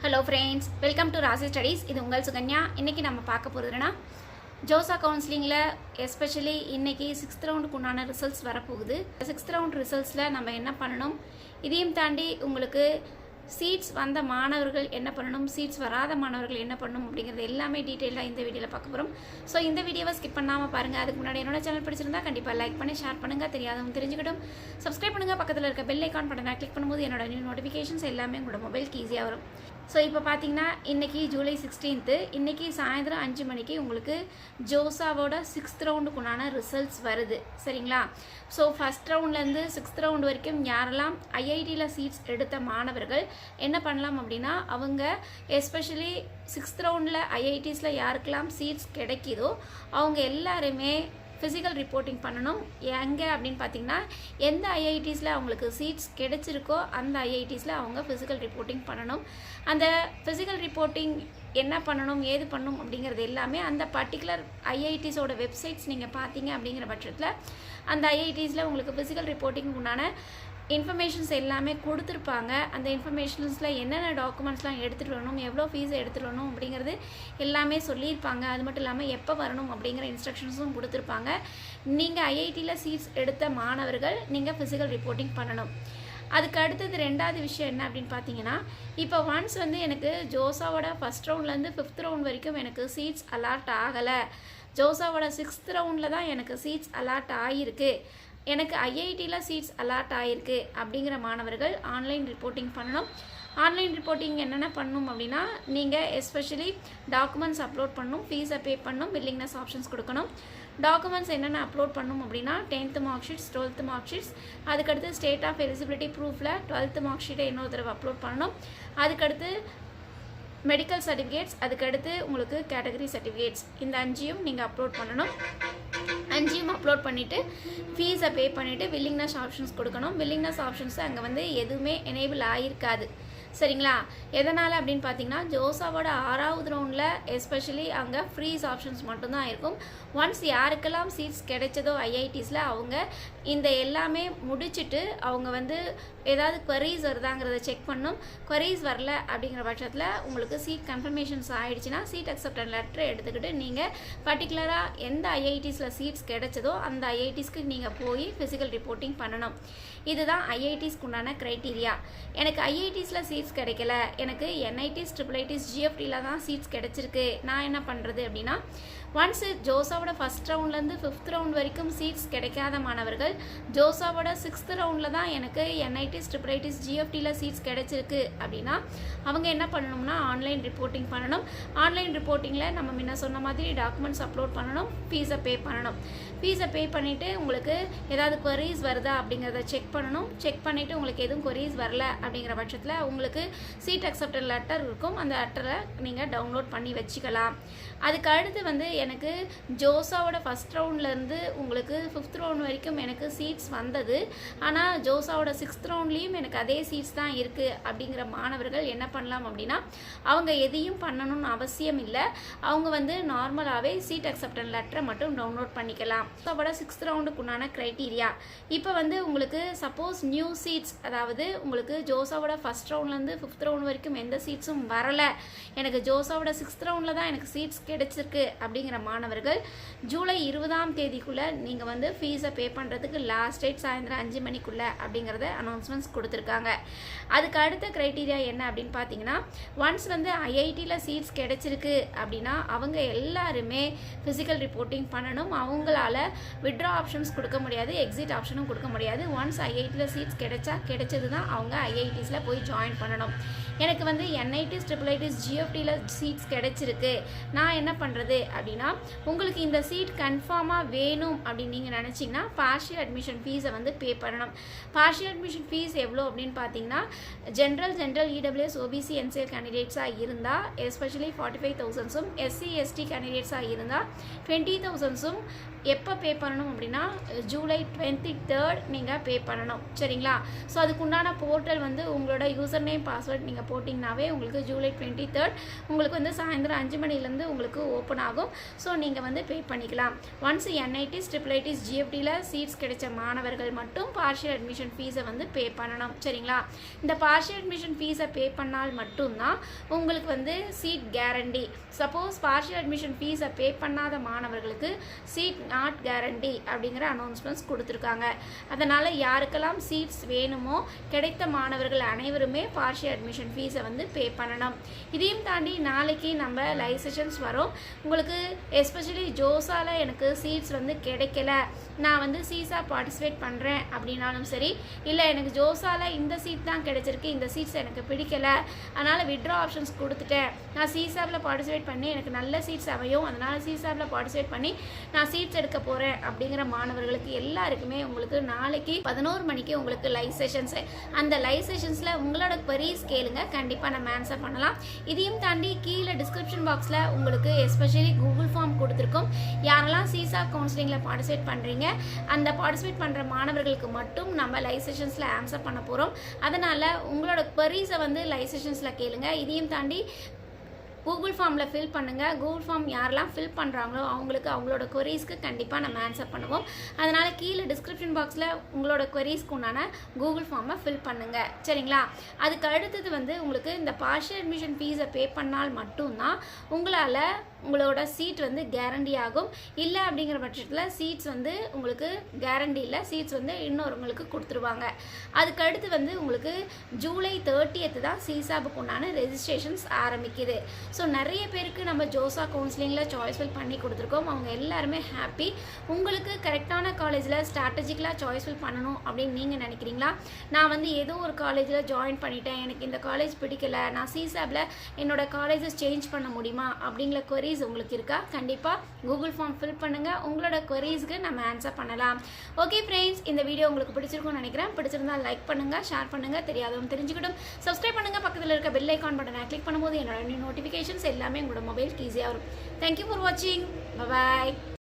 Hello friends, welcome to ராசி studies. இது உங்கள் சுகன்யா. இன்றைக்கி நம்ம பார்க்க போகிறதுனா ஜோசா கவுன்சிலிங்கில் எஸ்பெஷலி இன்றைக்கி 6th ரவுண்டுக்கு உண்டான ரிசல்ட்ஸ் வரப்போகுது. 6th ரவுண்ட் ரிசல்ட்ஸில் நம்ம என்ன பண்ணணும், இதையும் தாண்டி உங்களுக்கு சீட்ஸ் வந்த மாணவர்கள் என்ன பண்ணணும், சீட்ஸ் வராத மாணவர்கள் என்ன பண்ணணும் அப்படிங்கிறது எல்லாமே டீட்டெயிலாக இந்த வீடியோவில் பார்க்க போகிறோம். ஸோ இந்த வீடியோவை ஸ்கிப் பண்ணாமல் பாருங்கள். அதுக்கு முன்னாடி என்னோட சேனல் பிடிச்சிருந்தா கண்டிப்பாக லைக் பண்ணி ஷேர் பண்ணுங்கள், தெரியாதவங்க தெரிஞ்சுக்கிட்டும். சப்ஸ்கிரைப் பண்ணுங்கள், பக்கத்தில் இருக்க பெல் ஐக்கான் பட்டனை கிளிக் பண்ணும்போது என்னோட நியூ நோட்டிஃபிகேஷன்ஸ் எல்லாமே உங்களோட மொபைலுக்கு ஈஸியாக வரும். ஸோ இப்போ பார்த்தீங்கன்னா இன்றைக்கி ஜூலை 16th, இன்றைக்கி சாயந்தரம் 5 மணிக்கு உங்களுக்கு ஜோசாவோட 6th ரவுண்டுக்குண்டான ரிசல்ட்ஸ் வருது. சரிங்களா? ஸோ ஃபஸ்ட் ரவுண்ட்லேருந்து 6th ரவுண்ட் வரைக்கும் யாரெல்லாம் ஐஐடியில் சீட்ஸ் எடுத்த மாணவர்கள் என்ன பண்ணலாம் அப்படின்னா, அவங்க எஸ்பெஷலி 6th ரவுண்டில் ஐஐடிஸில் யாருக்கெல்லாம் சீட்ஸ் கிடைக்கிதோ அவங்க எல்லாருமே ஃபிசிக்கல் ரிப்போர்ட்டிங் பண்ணணும். எங்கே அப்படின்னு பார்த்தீங்கன்னா, எந்த ஐஐடிஸில் அவங்களுக்கு சீட்ஸ் கிடைச்சிருக்கோ அந்த ஐஐடிஸில் அவங்க ஃபிசிக்கல் ரிப்போர்ட்டிங் பண்ணணும். அந்த ஃபிசிக்கல் ரிப்போர்ட்டிங் என்ன பண்ணணும், ஏது பண்ணணும் அப்படிங்கிறது எல்லாமே அந்த பர்டிகுலர் ஐஐடிஸோட வெப்சைட்ஸ் நீங்கள் பார்த்தீங்க அப்படிங்கிற பட்சத்தில் அந்த ஐஐடிஸில் உங்களுக்கு ஃபிசிக்கல் ரிப்போர்ட்டிங் உண்டான இன்ஃபர்மேஷன்ஸ் எல்லாமே கொடுத்துருப்பாங்க. அந்த இன்ஃபர்மேஷன்ஸில் என்னென்ன டாக்குமெண்ட்ஸ்லாம் எடுத்துகிட்டு வரணும், எவ்வளோ ஃபீஸ் எடுத்துகிட்டு வரணும் அப்படிங்கிறது எல்லாமே சொல்லியிருப்பாங்க. அது மட்டும் இல்லாமல் எப்போ வரணும் அப்படிங்கிற இன்ஸ்ட்ரக்ஷன்ஸும் கொடுத்துருப்பாங்க. நீங்கள் ஐஐடியில் சீட்ஸ் எடுத்த மாணவர்கள் நீங்கள் ஃபிசிக்கல் ரிப்போர்ட்டிங் பண்ணணும். அதுக்கு அடுத்தது ரெண்டாவது விஷயம் என்ன அப்படின்னு பார்த்தீங்கன்னா, இப்போ ஒன்ஸ் எனக்கு ஜோசாவோட ஃபஸ்ட் ரவுண்ட்லேருந்து 5th ரவுண்ட் வரைக்கும் எனக்கு சீட்ஸ் அலாட் ஆகலை, ஜோசாவோட 6th ரவுண்டில் தான் எனக்கு சீட்ஸ் அலாட் ஆகிருக்கு, எனக்கு ஐஐடியில் சீட்ஸ் அலாட் ஆகிருக்கு அப்படிங்கிற மாணவர்கள் ஆன்லைன் ரிப்போர்ட்டிங் பண்ணணும். ஆன்லைன் ரிப்போர்ட்டிங் என்னென்ன பண்ணணும் அப்படின்னா, நீங்கள் எஸ்பெஷலி டாக்குமெண்ட்ஸ் அப்லோட் பண்ணணும், ஃபீஸை பே பண்ணணும், வில்லிங்னஸ் ஆப்ஷன்ஸ் கொடுக்கணும். டாக்குமெண்ட்ஸ் என்னென்ன அப்லோட் பண்ணணும் அப்படின்னா, 10th mark sheets, 12th mark sheets, அதுக்கடுத்து ஸ்டேட் ஆஃப் எலிஜிபிலிட்டி ப்ரூஃபில் 12th மார்க் ஷீட்டை இன்னொரு தடவை அப்லோட் பண்ணணும். அதுக்கடுத்து மெடிக்கல் சர்டிஃபிகேட்ஸ், அதுக்கடுத்து உங்களுக்கு கேட்டகரி சர்டிஃபிகேட்ஸ், இந்த 5ஐயும் நீங்கள் அப்லோட் பண்ணணும். 5ஐயும் அப்லோட் பண்ணிவிட்டு ஃபீஸை பே பண்ணிவிட்டு வில்லிங்னஸ் ஆப்ஷன்ஸ் கொடுக்கணும். வில்லிங்னஸ் ஆப்ஷன்ஸ் அங்கே எதுவுமே எனேபிள் ஆகிருக்காது. சரிங்களா? எதனால் அப்படின்னு பார்த்தீங்கன்னா, ஜோசாவோட 6வது ரவுண்டில் எஸ்பெஷலி அங்கே ஃப்ரீஸ் ஆப்ஷன்ஸ் மட்டும்தான் இருக்கும். ஒன்ஸ் யாருக்கெல்லாம் சீட்ஸ் கிடைச்சதோ ஐஐடிஸில் அவங்க இந்த எல்லாமே முடிச்சுட்டு அவங்க ஏதாவது queries வருதாங்கிறத செக் பண்ணும். queries வரல அப்படிங்கிற பட்சத்தில் உங்களுக்கு சீட் கன்ஃபர்மேஷன்ஸ் ஆகிடுச்சுன்னா சீட் அக்செப்டன்ஸ் லெட்டரை எடுத்துக்கிட்டு நீங்கள் பர்டிகுலராக எந்த ஐஐடிஸில் சீட்ஸ் கிடைச்சதோ அந்த ஐஐடிஸ்க்கு நீங்கள் போய் ஃபிசிக்கல் ரிப்போர்ட்டிங் பண்ணணும். இதுதான் ஐஐடிஸ்க்கு உண்டான க்ரைட்டீரியா. எனக்கு ஐஐடிஸில் சீட்ஸ் கிடைக்கல, எனக்கு என்ஐடிஸ், ட்ரிபிள் ஜிஎஃப்டியில் தான் சீட்ஸ் கிடைச்சிருக்கு, நான் என்ன பண்ணுறது அப்படின்னா, ஒன்ஸ் ஜோசாவோட ஃபஸ்ட் ரவுண்ட்லேருந்து 5th ரவுண்ட் வரைக்கும் சீட்ஸ் கிடைக்காத மாணவர்கள் ஜோசாவோட 6th ரவுண்டில் தான் எனக்கு என்ஐடிஸ், ட்ரிபிள் ஜிஎஃப்டியில் சீட்ஸ் கிடைச்சிருக்கு அப்படின்னா அவங்க என்ன பண்ணணும்னா ஆன்லைன் ரிப்போர்ட்டிங் பண்ணணும். ஆன்லைன் ரிப்போர்ட்டிங்கில் நம்ம முன்ன சொன்ன மாதிரி டாக்குமெண்ட்ஸ் அப்லோட் பண்ணணும், ஃபீஸை பே பண்ணணும். ஃபீஸை பே பண்ணிவிட்டு உங்களுக்கு ஏதாவது queries வருதா அப்படிங்கிறத செக் பண்ணணும். செக் பண்ணிவிட்டு உங்களுக்கு எதுவும் queries வரல அப்படிங்கிற பட்சத்தில் உங்களுக்கு சீட் அக்செப்டன்ஸ் லெட்டர் இருக்கும், அந்த லெட்டரை நீங்கள் டவுன்லோட் பண்ணி வச்சுக்கலாம். அதுக்கு அடுத்து எனக்கு ஜோசாவோட ஃபஸ்ட் ரவுண்ட்லேருந்து உங்களுக்கு 5th ரவுண்ட் வரைக்கும் எனக்கு சீட்ஸ் வந்தது, ஆனால் ஜோசாவோட 6th ரவுண்ட்லேயும் எனக்கு அதே சீட்ஸ் தான் இருக்குது அப்படிங்கிற மாணவர்கள் என்ன பண்ணலாம் அப்படின்னா, அவங்க எதையும் பண்ணணும்னு அவசியம் இல்லை. அவங்க நார்மலாகவே சீட் அக்செப்டன்ஸ் லெட்டரை மட்டும் டவுன்லோட் பண்ணிக்கலாம். ஜோசாவோட 6th ரவுண்டுக்கு உண்டான க்ரைட்டீரியா இப்போ உங்களுக்கு சப்போஸ் நியூ சீட்ஸ், அதாவது உங்களுக்கு ஜோசாவோட ஃபஸ்ட் ரவுண்ட்லேருந்து 5th ரவுண்ட் வரைக்கும் எந்த சீட்ஸும் வரலை, எனக்கு ஜோசாவோட 6th ரவுண்டில் தான் எனக்கு சீட்ஸ் கிடைச்சிருக்கு அப்படிங்கிற மாணவர்கள் ஜூலை 20ஆம் தேதிக்குள்ளே நீங்கள் ஃபீஸை பே பண்ணுறதுக்கு லாஸ்ட் டேட் சாயந்தரம் 5 மணிக்குள்ளே அப்படிங்கிறத அனௌன்ஸ்மெண்ட்ஸ் கொடுத்துருக்காங்க. அதுக்கு அடுத்த க்ரைட்டீரியா என்ன அப்படின்னு பார்த்தீங்கன்னா, ஒன்ஸ் ஐஐடியில் சீட்ஸ் கிடைச்சிருக்கு அப்படின்னா அவங்க எல்லாருமே ஃபிசிக்கல் ரிப்போர்ட்டிங் பண்ணணும். அவங்களால விட்ரா ஆப்ஷன்ஸ் கொடுக்க முடியாது, எக்ஸிட் ஆப்ஷனும் கொடுக்க முடியாது. ஒன்ஸ் ஐஐடியில் சீட்ஸ் கிடைச்சது தான் அவங்க ஐஐடிஸில் போய் ஜாயின் பண்ணணும். எனக்கு என்ஐடிஸ், ட்ரிபிள் ஜிஎஃப்டியில் சீட்ஸ் கிடைச்சிருக்கு, நான் என்ன பண்ணுறது அப்படின்னா, உங்களுக்கு இந்த சீட் கன்ஃபார்மாக வேணும் அப்படின்னு நீங்கள் நினச்சிங்கன்னா பார்ஷியல் அட்மிஷன் ஃபீஸை பே பண்ணணும். பார்ஷியல் அட்மிஷன் ஃபீஸ் எவ்வளோ அப்படின்னு பார்த்தீங்கன்னா, ஜென்ரல் இடபிள்யூஎஸ், ஓபிசி, என்சிஎல் கேண்டிடேட்ஸாக இருந்தால் எஸ்பெஷலி 45,000ம், எஸ்சி எஸ்டி கேண்டிடேட்ஸாக இருந்தால் 20,000ம், எப்போ பே பண்ணணும் அப்படின்னா ஜூலை 23rd நீங்கள் பே பண்ணணும். சரிங்களா? ஸோ அதுக்குண்டான போர்ட்டல் வந்து உங்களோட யூசர் நேம் பாஸ்வேர்ட் நீங்கள் போட்டிங்கனாவே உங்களுக்கு ஜூலை 23rd உங்களுக்கு வந்து சாயந்தரம் 5 மணிலேருந்து உங்களுக்கு ஓப்பன் ஆகும். ஸோ நீங்கள் வந்து பே பண்ணிக்கலாம். ஒன்ஸ் NITs IIITs GFTயில் சீட்ஸ் கிடைச்ச மாணவர்கள் மட்டும் பார்ஷியல் அட்மிஷன் ஃபீஸை வந்து பே பண்ணணும். சரிங்களா? இந்த பார்ஷியல் அட்மிஷன் ஃபீஸை பே பண்ணால் மட்டும்தான் உங்களுக்கு வந்து seat guarantee. Suppose partial admission ஃபீஸை பே பண்ணாத மாணவர்களுக்கு சீட் நாட் கேரண்டி அப்படிங்கிற அனௌன்ஸ்மெண்ட்ஸ் கொடுத்துருக்காங்க. அதனால் யாருக்கெல்லாம் சீட்ஸ் வேணுமோ கிடைத்த மாணவர்கள் அனைவருமே பார்ஷியல் அட்மிஷன் ஃபீஸை வந்து பே பண்ணணும். இதையும் தாண்டி நாளைக்கு நம்ம லைவ் செஷன்ஸ் வரும். உங்களுக்கு எஸ்பெஷலி ஜோசாவில் எனக்கு சீட்ஸ் வந்து கிடைக்கல, நான் வந்து சீஸா பார்ட்டிசிபேட் பண்ணுறேன் அப்படின்னாலும் சரி, இல்லை எனக்கு ஜோசாவில் இந்த சீட் தான் கிடைச்சிருக்கு, இந்த சீட்ஸ் எனக்கு பிடிக்கலை, அதனால் விட்ரா ஆப்ஷன்ஸ் கொடுத்துட்டேன், நான் சீசாவில் பார்ட்டிசிபேட் பண்ணி எனக்கு நல்ல சீட்ஸ் அமையும், அதனால் சீசாவில் பார்ட்டிசிபேட் பண்ணி நான் சீட்ஸ் எடுக்க போகிறேன் அப்படிங்கிற மாணவர்களுக்கு எல்லாருக்குமே உங்களுக்கு நாளைக்கு 11 மணிக்கு உங்களுக்கு லைவ் செஷன்ஸ். அந்த லைவ் செஷன்ஸில் உங்களோட queries கேளுங்க, கண்டிப்பாக நம்ம ஆன்சர் பண்ணலாம். இதையும் தாண்டி கீழே டிஸ்கிரிப்ஷன் பாக்ஸில் உங்களுக்கு எஸ்பெஷலி கூகுள் ஃபார்ம் கொடுத்துருக்கோம். யாரெல்லாம் சீசா கவுன்சிலிங்கில் பார்ட்டிசிபேட் பண்ணுறீங்க அந்த பார்ட்டிசிபேட் பண்ணுற மாணவர்களுக்கு மட்டும் நம்ம லைவ் செஷன்ஸில் ஆன்சர் பண்ண போகிறோம். அதனால் உங்களோட queries-ஐ வந்து லைவ் செஷன்ஸில் கேளுங்க. இதையும் தாண்டி கூகுள் ஃபார்மில் ஃபில் பண்ணுங்கள். கூகுள் ஃபார்ம் யாரெல்லாம் ஃபில் பண்ணுறாங்களோ அவங்களுக்கு அவங்களோட queriesக்கு கண்டிப்பாக நம்ம ஆன்சர் பண்ணுவோம். அதனால் கீழே டிஸ்கிரிப்ஷன் பாக்ஸில் உங்களோட queriesக்கு உண்டான கூகுள் ஃபார்மை ஃபில் பண்ணுங்கள். சரிங்களா? அதுக்கு அடுத்தது வந்து உங்களுக்கு இந்த பார்ஷியல் அட்மிஷன் ஃபீஸை பே பண்ணால் மட்டும்தான் உங்களால் உங்களோட சீட் வந்து கேரண்டி ஆகும். இல்லை அப்படிங்கிற பட்சத்தில் சீட்ஸ் வந்து உங்களுக்கு கேரண்டி இல்லை, சீட்ஸ் வந்து இன்னொருங்களுக்கு கொடுத்துருவாங்க. அதுக்கு அடுத்து வந்து உங்களுக்கு ஜூலை 30th தான் சீசாபுக்கு உண்டான ரெஜிஸ்ட்ரேஷன்ஸ் ஆரம்பிக்குது. ஸோ நிறைய பேருக்கு நம்ம ஜோசா கவுன்சிலிங்கில் சாய்ஸ்ஃபில் பண்ணி கொடுத்துருக்கோம். அவங்க எல்லாருமே ஹாப்பி. உங்களுக்கு கரெக்டான காலேஜில் ஸ்ட்ராட்டஜிக்கலாக சாய்ஸ்ஃபில் பண்ணணும் அப்படின்னு நீங்கள் நினைக்கிறீங்களா? நான் வந்து ஏதோ ஒரு காலேஜில் ஜாயின் பண்ணிட்டேன், எனக்கு இந்த காலேஜ் பிடிக்கல, நான் சீசாபில் என்னோட காலேஜஸ் சேஞ்ச் பண்ண முடியுமா அப்படிங்கிற queries உங்களுக்கு இருக்கா? கண்டிப்பாக கூகுள் ஃபார்ம் ஃபில் பண்ணுங்கள். உங்களோட queriesக்கு நம்ம ஆன்சர் பண்ணலாம். ஓகே ஃப்ரெண்ட்ஸ், இந்த வீடியோ உங்களுக்கு பிடிச்சிருக்கும்னு நினைக்கிறேன். பிடிச்சிருந்தால் லைக் பண்ணுங்கள், ஷேர் பண்ணுங்கள், தெரியாதவங்க தெரிஞ்சுக்கிட்டும் சப்ஸ்கிரைப் பண்ணுங்கள். பக்கத்தில் இருக்க பெல் ஐக்கான் பட்டனை கிளிக் பண்ணும்போது என்னோட நியூ நோட்டிஃபிகேஷன்ஸ் எல்லாமே உங்களோட மொபைலுக்கு ஈஸியாக வரும். தேங்க்யூ ஃபார் வாட்சிங். பாய்.